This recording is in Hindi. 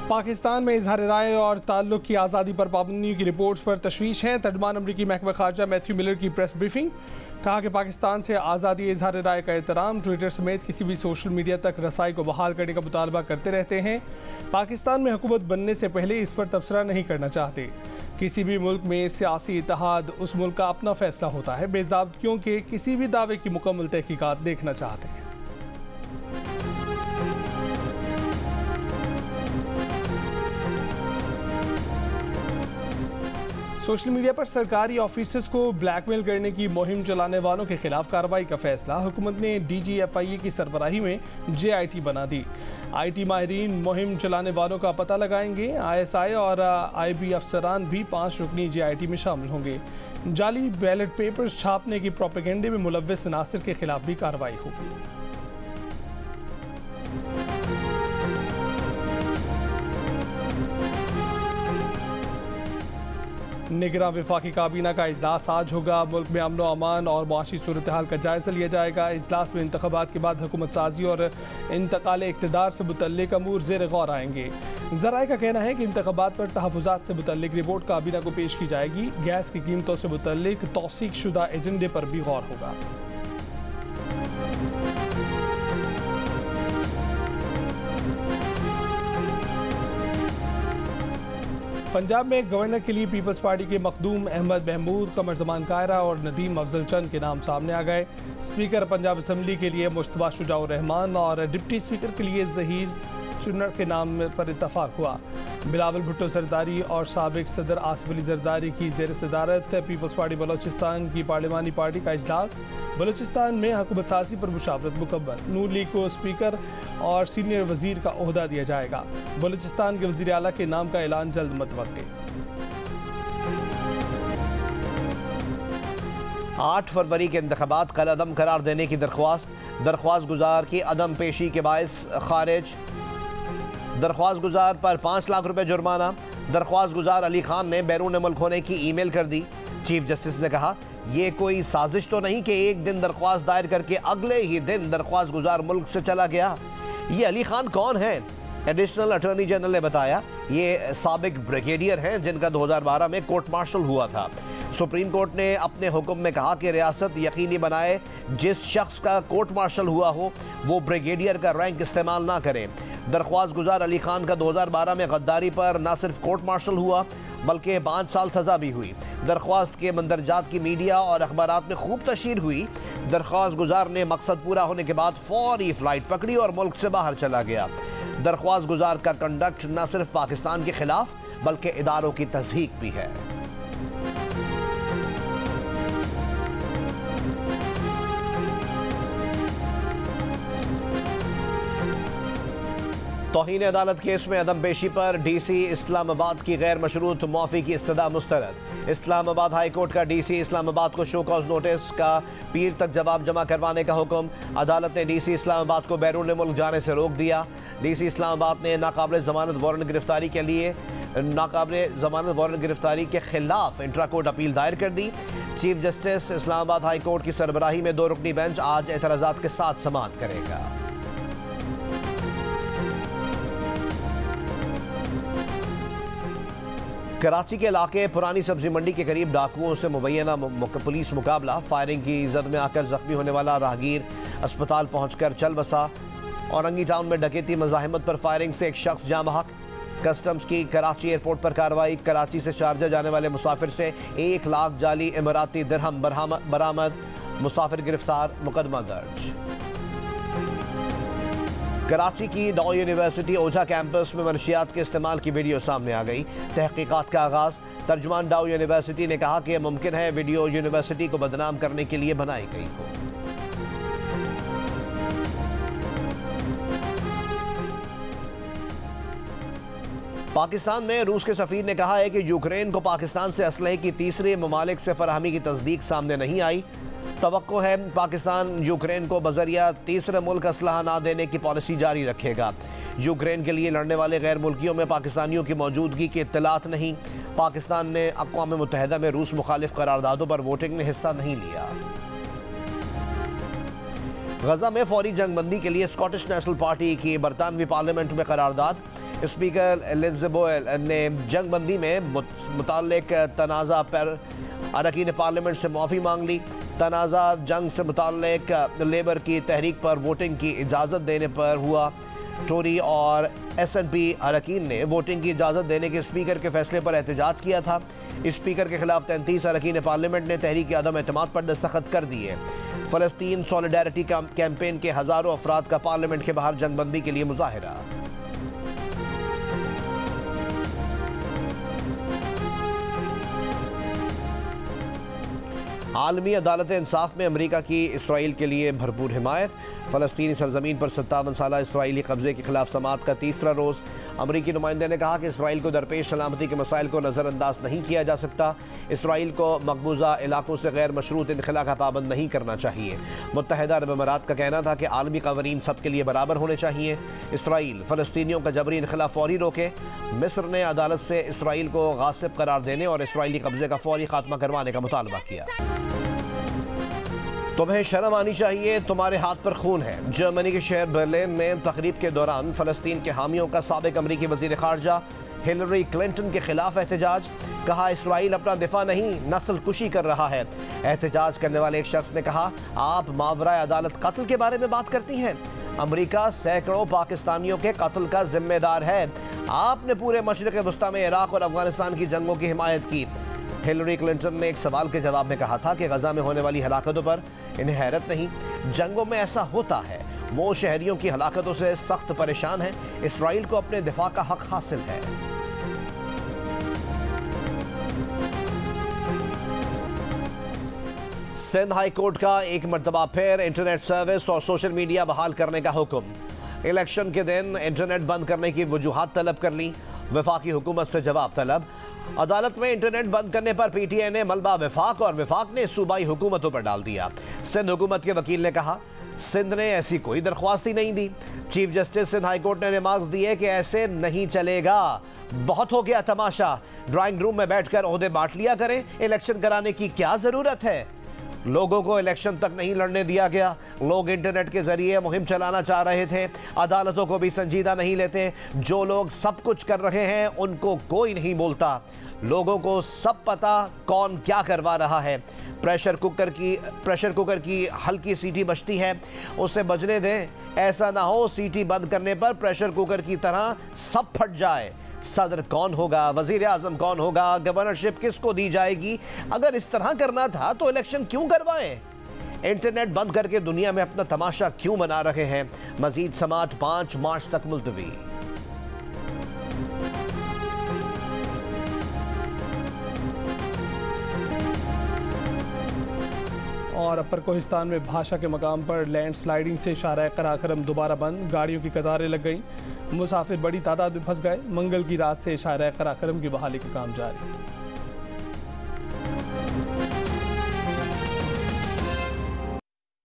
पाकिस्तान में इजहार राय और ताल्लुक की आज़ादी पर पाबंदियों की रिपोर्ट्स पर तशवीश है। तर्जुमान अमरीकी महकमा खारजा मैथ्यू मिलर की प्रेस ब्रीफिंग। कहा कि पाकिस्तान से आज़ादी इजहार राय का एहतराम, ट्विटर समेत किसी भी सोशल मीडिया तक रसाई को बहाल करने का मुतालबा करते रहते हैं। पाकिस्तान में हुकूमत बनने से पहले इस पर तबसरा नहीं करना चाहते। किसी भी मुल्क में सियासी इत्तेहाद उस मुल्क का अपना फैसला होता है। बेज़ाब्तियों के किसी भी दावे की मुकम्मल तहकीकात देखना चाहते हैं। सोशल मीडिया पर सरकारी ऑफिसर्स को ब्लैकमेल करने की मुहिम चलाने वालों के खिलाफ कार्रवाई का फैसला। हुकूमत ने DGFIA की सरबराही में JIT बना दी। IT माहिरीन मुहिम चलाने वालों का पता लगाएंगे। ISI और IB अफसरान भी 5 रुकनी JIT में शामिल होंगे। जाली बैलेट पेपर्स छापने की प्रोपेगेंडे में मुलव्विस अनासिर के खिलाफ भी कार्रवाई होगी। निगरान वफाकी काबीना का इजलास आज होगा। मुल्क में अमन अमान और माशी सूरत हाल का जायजा लिया जाएगा। इजलास में इंतखाबात के बाद हुकूमत साजी और इंतकाल इक़्तिदार से मुतल्लिक़ अमूर ज़ेर गौर आएंगे। ज़राए का कहना है कि इंतखाबात पर तहफ़्फ़ुज़ात से मुतल्लिक़ रिपोर्ट काबीना को पेश की जाएगी। गैस की कीमतों से मुतल्लिक़ तौसीक़ शुदा एजेंडे पर भी गौर होगा। पंजाब में गवर्नर के लिए पीपल्स पार्टी के मखदूम अहमद महमूद, कमर जमान कायरा और नदीम अफजल चंद के नाम सामने आ गए। स्पीकर पंजाब असम्बली के लिए मुश्तबा शुजाउर रहमान और डिप्टी स्पीकर के लिए ज़हीर चुन्नर के नाम पर इत्तफाक हुआ। बिलावल भुट्टो जरदारी और साबिक सदर आसिफ अली जरदारी की ज़ेर सदारत पीपल्स पार्टी बलोचिस्तान की पार्लिमानी पार्टी का इजलास। बलोचिस्तान में हुकूमत साजी पर मुशावरत मुकम्मल। नून लीग को स्पीकर और सीनियर वजीर का ओहदा दिया जाएगा। बलोचिस्तान के वजीर आला के नाम का ऐलान जल्द मुतवक्के। 8 फरवरी के इंतखाबात कल अदम करार देने की दरख्वास्त गुजार की अदम पेशी के बायस खारिज। दरख्वास्त गुजार पर 5 लाख रुपए जुर्माना। दरख्वास्त गुजार अली खान ने बैरून मुल्क होने की ईमेल कर दी। चीफ जस्टिस ने कहा, यह कोई साजिश तो नहीं कि एक दिन दरख्वास्त दायर करके अगले ही दिन दरख्वास्त गुजार मुल्क से चला गया। ये अली खान कौन है? एडिशनल अटॉर्नी जनरल ने बताया, ये साबिक ब्रिगेडियर हैं जिनका 2012 में कोर्ट मार्शल हुआ था। सुप्रीम कोर्ट ने अपने हुक्म में कहा कि रियासत यकीनी बनाए जिस शख्स का कोर्ट मार्शल हुआ हो वो ब्रिगेडियर का रैंक इस्तेमाल ना करे। दरख्वास्त गुजार अली खान का 2012 में गद्दारी पर न सिर्फ कोर्ट मार्शल हुआ बल्कि 5 साल सज़ा भी हुई। दरख्वास्त के मंदरजात की मीडिया और अखबारात में खूब तशहीर हुई। दरख्वास्त गुजार ने मकसद पूरा होने के बाद फौरी फ्लाइट पकड़ी और मुल्क से बाहर चला गया। दरख्वास्त गुजार का कंडक्ट न सिर्फ पाकिस्तान के खिलाफ बल्कि इदारों की तज़हीक भी है। तौहीन अदालत केस में अदम पेशी पर DC इस्लामाबाद की गैर मशरूत मुआफ़ी की इस्तदा मुस्तरद। इस्लामाबाद हाई कोर्ट का DC इस्लामाबाद को शो कॉज नोटिस का पीर तक जवाब जमा करवाने का हुक्म। अदालत ने DC इस्लामाबाद को बैरून मुल्क जाने से रोक दिया। DC इस्लामाबाद ने नाकाबिल ज़मानत वारंट गिरफ्तारी के खिलाफ इंट्रा कोर्ट अपील दायर कर दी। Chief justice Islamabad high court की सरबराही में 2 रुकनी बेंच आज एतराज़ात के साथ समाअत करेगा। कराची के इलाके पुरानी सब्जी मंडी के करीब डाकुओं से मुबैना पुलिस मुकाबला। फायरिंग की जद में आकर जख्मी होने वाला राहगीर अस्पताल पहुंचकर चल बसा। औरंगी टाउन में डकैती मज़ाहिमत पर फायरिंग से एक शख्स जाँ बहक। कस्टम्स की कराची एयरपोर्ट पर कार्रवाई। कराची से शारजा जाने वाले मुसाफिर से 1 लाख जाली इमराती दिरहम बरामद। मुसाफिर गिरफ्तार, मुकदमा दर्ज। कराची की डाउ यूनिवर्सिटी ओझा कैंपस में मनशियात के इस्तेमाल की वीडियो सामने आ गई। तहकीकात का आगाज। तर्जुमान डाउ यूनिवर्सिटी ने कहा कि यह मुमकिन है वीडियो यूनिवर्सिटी को बदनाम करने के लिए बनाई गई हो। पाकिस्तान में रूस के सफीर ने कहा है कि यूक्रेन को पाकिस्तान से असलहे की तीसरे ममालिक से फराहमी की तस्दीक सामने नहीं आई। तवक्को है पाकिस्तान यूक्रेन को बजरिया तीसरे मुल्क असलहा ना देने की पॉलिसी जारी रखेगा। यूक्रेन के लिए लड़ने वाले गैर मुल्कियों में पाकिस्तानियों की मौजूदगी की इत्तलात नहीं। पाकिस्तान ने अक़वाम मुत्तहिदा में रूस मुखालिफ करारदादों पर वोटिंग में हिस्सा नहीं लिया। गजा में फौरी जंगबंदी के लिए स्कॉटिश नेशनल पार्टी की बरतानवी पार्लियामेंट में करारदाद। स्पीकर एलिजाबेथ ने जंगबंदी में मुताल्लिक तनाज़ा पर अरकान पार्लियामेंट से माफ़ी मांग ली। तनाज़ा जंग से मुताल्लिक लेबर की तहरीक पर वोटिंग की इजाज़त देने पर हुआ। टोरी और SNP अरकान ने वोटिंग की इजाज़त देने के स्पीकर के फैसले पर एहतजाज किया था। स्पीकर के खिलाफ 33 अरकान पार्लियामेंट ने तहरीक अदम एतमाद पर दस्तखत कर दिए। फ़लस्तीन सॉलिडारिटी कैंपेन के हज़ारों अफराद का पार्लियामेंट के बाहर जंगबंदी के लिए मुजाहिरा। आलमी अदालत इंसाफ में अमरीका की इसराइल के लिए भरपूर हिमायत। फ़लस्तीनी सरजमीन पर 57 साला इसराइली कब्जे के खिलाफ समाअत का तीसरा रोज़। अमरीकी नुमाइंदे ने कहा कि इसराइल को दरपेश सलामती के मसाइल को नज़रअंदाज नहीं किया जा सकता। इसराइल को मकबूजा इलाकों से गैर मशरूत इनखला का पाबंद नहीं करना चाहिए। मुत्तहिदा अरब अमारात का कहना था कि आलमी कवानीन सबके लिए बराबर होने चाहिए। इसराइल फ़लस्तीनियों का जबरी इनखला फौरी रोके। मिस्र ने अदालत से इसराइल को गासिब करार देने और इसराइली कब्जे का फौरी खात्मा करवाने का मुतालबा किया। तुम्हें शर्म आनी चाहिए, तुम्हारे हाथ पर खून है। जर्मनी के शहर बर्लिन में तकरीब के दौरान फ़लस्तीन के हामियों का साबिक अमरीकी वज़ीर ख़ारजा हिलरी क्लिंटन के खिलाफ एहतजाज। कहा इसराइल अपना दिफा नहीं नस्ल कुशी कर रहा है। एहतजाज करने वाले एक शख्स ने कहा आप मावराए अदालत कत्ल के बारे में बात करती हैं। अमरीका सैकड़ों पाकिस्तानियों के कत्ल का जिम्मेदार है। आपने पूरे मशरिक़ वस्ता में इराक़ और अफगानिस्तान की जंगों की हिमायत की। हिलरी क्लिंटन ने एक सवाल के जवाब में कहा था कि गजा में होने वाली हलाकतों पर इन्हें हैरत नहीं, जंगों में ऐसा होता है। वो शहरियों की हलाकतों से सख्त परेशान है। इसराइल को अपने दिफा का हक हासिल है। सिंध हाई कोर्ट का एक मरतबा फिर इंटरनेट सर्विस और सोशल मीडिया बहाल करने का हुक्म। इलेक्शन के दिन इंटरनेट बंद करने की वजूहात तलब कर ली। वफाकी हुकूमत से जवाब तलब। अदालत में इंटरनेट बंद करने पर PTI ने मलबा वफाक और वफाक ने सूबाई हुकूमतों पर डाल दिया। सिंध हुकूमत के वकील ने कहा सिंध ने ऐसी कोई दरख्वास्त ही नहीं दी। Chief justice Sindh high court ने रिमार्क्स दिए कि ऐसे नहीं चलेगा, बहुत हो गया तमाशा। ड्राइंग रूम में बैठकर ओहदे बांट लिया करें, इलेक्शन कराने की क्या जरूरत है। लोगों को इलेक्शन तक नहीं लड़ने दिया गया। लोग इंटरनेट के जरिए मुहिम चलाना चाह रहे थे। अदालतों को भी संजीदा नहीं लेते। जो लोग सब कुछ कर रहे हैं उनको कोई नहीं बोलता। लोगों को सब पता कौन क्या करवा रहा है। प्रेशर कुकर की हल्की सीटी बजती है, उसे बजने दें। ऐसा ना हो सीटी बंद करने पर प्रेशर कुकर की तरह सब फट जाए। सदर कौन होगा, वजीर आजम कौन होगा, गवर्नरशिप किसको दी जाएगी। अगर इस तरह करना था तो इलेक्शन क्यों करवाएं। इंटरनेट बंद करके दुनिया में अपना तमाशा क्यों मना रहे हैं। मजीद समाअत 5 मार्च तक मुलतवी। और अपर कोहिस्तान में भाषा के मकाम पर लैंडस्लाइडिंग से शाहराह कराक्रम दोबारा बंद। गाड़ियों की कतारें लग गईं। मुसाफिर बड़ी तादाद में फंस गए। मंगल की रात से शाहराह कराक्रम की बहाली का काम जारी।